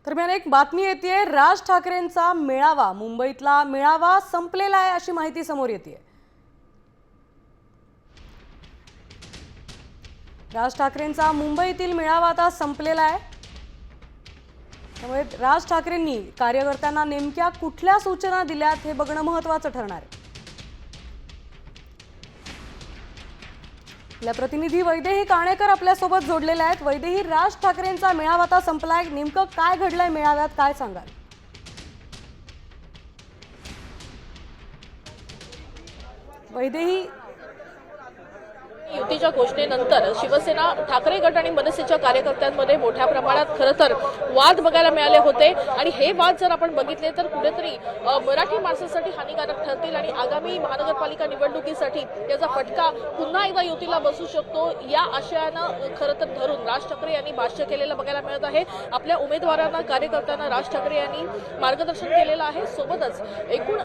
दरम्यान एक बातमी येते, राज ठाकरेंचा मेळावा, मुंबईतला मेळावा संपलेला आहे अशी माहिती समोर येते। राज ठाकरेंचा मुंबईतील मेळावा आता संपलेला आहे। त्यामुळे राज ठाकरेंनी कार्यकर्त्यांना नेमक्या कुठल्या सूचना दिल्यात हे बघणं महत्त्वाचं ठरणार आहे। आपल्या प्रतिनिधी वैदेही काणेकर आपल्या सोबत जोडलेले आहेत। वैदेही, राज ठाकरेंचा मेळावा आता संपलाय, नेमकं काय घडलंय मेळाव्यात, काय सांगाल? वैदेही, युतीच्या घोषणेनंतर शिवसेना, ठाकरे गट आणि मनसेच्या कार्यकर्त्यांमध्ये मोठ्या प्रमाणात खरं तर वाद बघायला मिळाले होते आणि हे वाद जर आपण बघितले तर कुठेतरी मराठी माणसासाठी हानिकारक ठरतील आणि आगामी महानगरपालिका निवडणुकीसाठी याचा फटका पुन्हा एकदा युतीला बसू शकतो या आशयानं खरं तर धरून राज ठाकरे यांनी भाष्य केलेलं बघायला मिळत आहे। आपल्या उमेदवारांना, कार्यकर्त्यांना राज ठाकरे यांनी मार्गदर्शन केलेलं आहे। सोबतच एकूण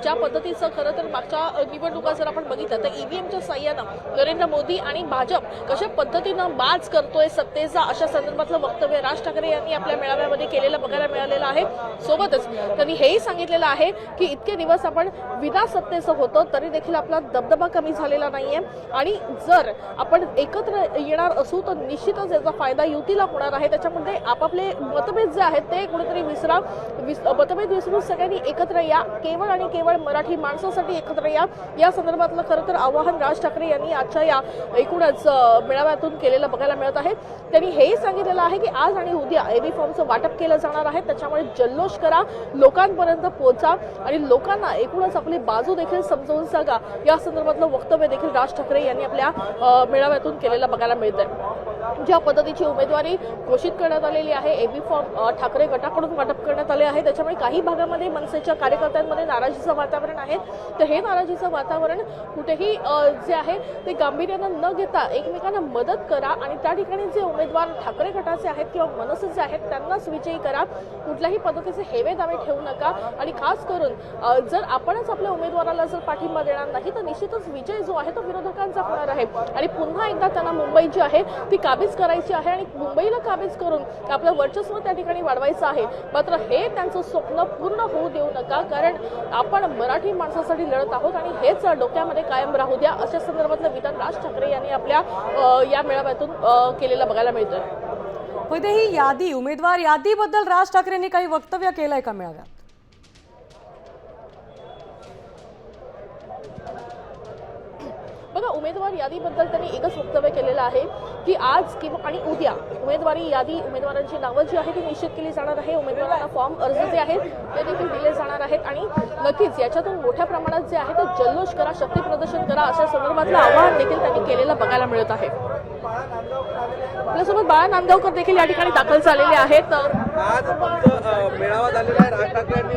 ज्या पद्धतीचं खरं तर मागच्या निवडणुका जर आपण बघितलं तर ईव्हीएमच्या साह्यानं नरेंद्र मोदी आणि भाजप कशा पद्धतीनं बाज करतोय सत्तेचा, अशा संदर्भातलं वक्तव्य राज ठाकरे यांनी आपल्या मेळाव्यामध्ये केलेलं बघायला मिळालेलं आहे। सोबतच त्यांनी हेही सांगितलेलं आहे की इतके दिवस आपण विना सत्तेचं होतो तरी देखील आपला दबदबा कमी झालेला नाहीये आणि जर आपण एकत्र येणार असू तर निश्चितच याचा फायदा युतीला होणार आहे। त्याच्यामध्ये आपापले मतभेद जे आहेत ते कुठेतरी मतभेद विसरून सगळ्यांनी एकत्र या, केवळ आणि केवळ मराठी माणसासाठी एकत्र या संदर्भातलं खरं तर आवाहन राज ठाकरे यांनी आजच्या या एकूणच मेळाव्यातून केलेलं बघायला मिळत आहे। त्यांनी हेही सांगितलेलं आहे की आज आणि उद्या एबी फॉर्मचं वाटप केलं जाणार आहे, त्याच्यामुळे जल्लोष करा, लोकांपर्यंत पोहोचा आणि लोकांना एकूणच आपली बाजू देखील समजावून सांगा, या संदर्भातलं वक्तव्य देखील राज ठाकरे यांनी आपल्या मेळाव्यातून केलेलं बघायला मिळतंय। ज्या पद्धतीची उमेदवारी घोषित करण्यात आलेली आहे, एबी फॉर्म ठाकरे गटाकडून वाटप करण्यात आले आहे, त्याच्यामुळे काही भागामध्ये मनसेच्या कार्यकर्त्यांमध्ये नाराजीचं वातावरण आहे। तर हे नाराजीचं वातावरण कुठेही जे आहे ते गांभीर्यानं न घेता एकमेकांना मदत करा आणि त्या ठिकाणी जे उमेदवार ठाकरे गटाचे आहेत किंवा मनसेचे आहेत त्यांनाच विजयी करा। कुठल्याही पद्धतीचे हेवे दावे ठेवू नका आणि खास करून जर आपणच आपल्या उमेदवाराला जर पाठिंबा देणार नाही तर निश्चितच विजय जो आहे तो विरोधकांचा होणार आहे आणि पुन्हा एकदा त्यांना मुंबई जी आहे ती काबीज करायची आहे आणि मुंबईला काबीज करून आपलं वर्चस्व त्या ठिकाणी वाढवायचं आहे। मात्र हे त्यांचं स्वप्न पूर्ण होऊ देऊ नका, कारण आपण मराठी माणसासाठी लढत आहोत आणि हेच डोक्यामध्ये कायम राहू द्या, अशा संदर्भातलं विधान राज ठाकरे यांनी आपल्या या मेळाव्यातून केलेलं बघायला मिळतं। वैदेही, यादी, उमेदवार यादीबद्दल राज ठाकरेंनी काही वक्तव्य केलंय का मेळाव्यात? बघा, उमेदवार यादीबद्दल त्यांनी एकच वक्तव्य केलेलं आहे की आज किंवा आणि उद्या उमेदवारी यादी, उमेदवारांची नावं जी आहे ती निश्चित केली जाणार आहे। उमेदवारांना फॉर्म अर्ज जे आहेत ते देखील दिले जाणार आहेत आणि नक्कीच याच्यातून मोठ्या प्रमाणात जे आहे ते जल्लोष करा, शक्ती प्रदर्शन करा, अशा संदर्भातलं आवाहन देखील त्यांनी केलेलं बघायला मिळत आहे। आपल्यासोबत बाळा नांदगावकर देखील या ठिकाणी दाखल झालेले आहेत। आज मेळावा झालेला आहे, राज ठाकरे यांनी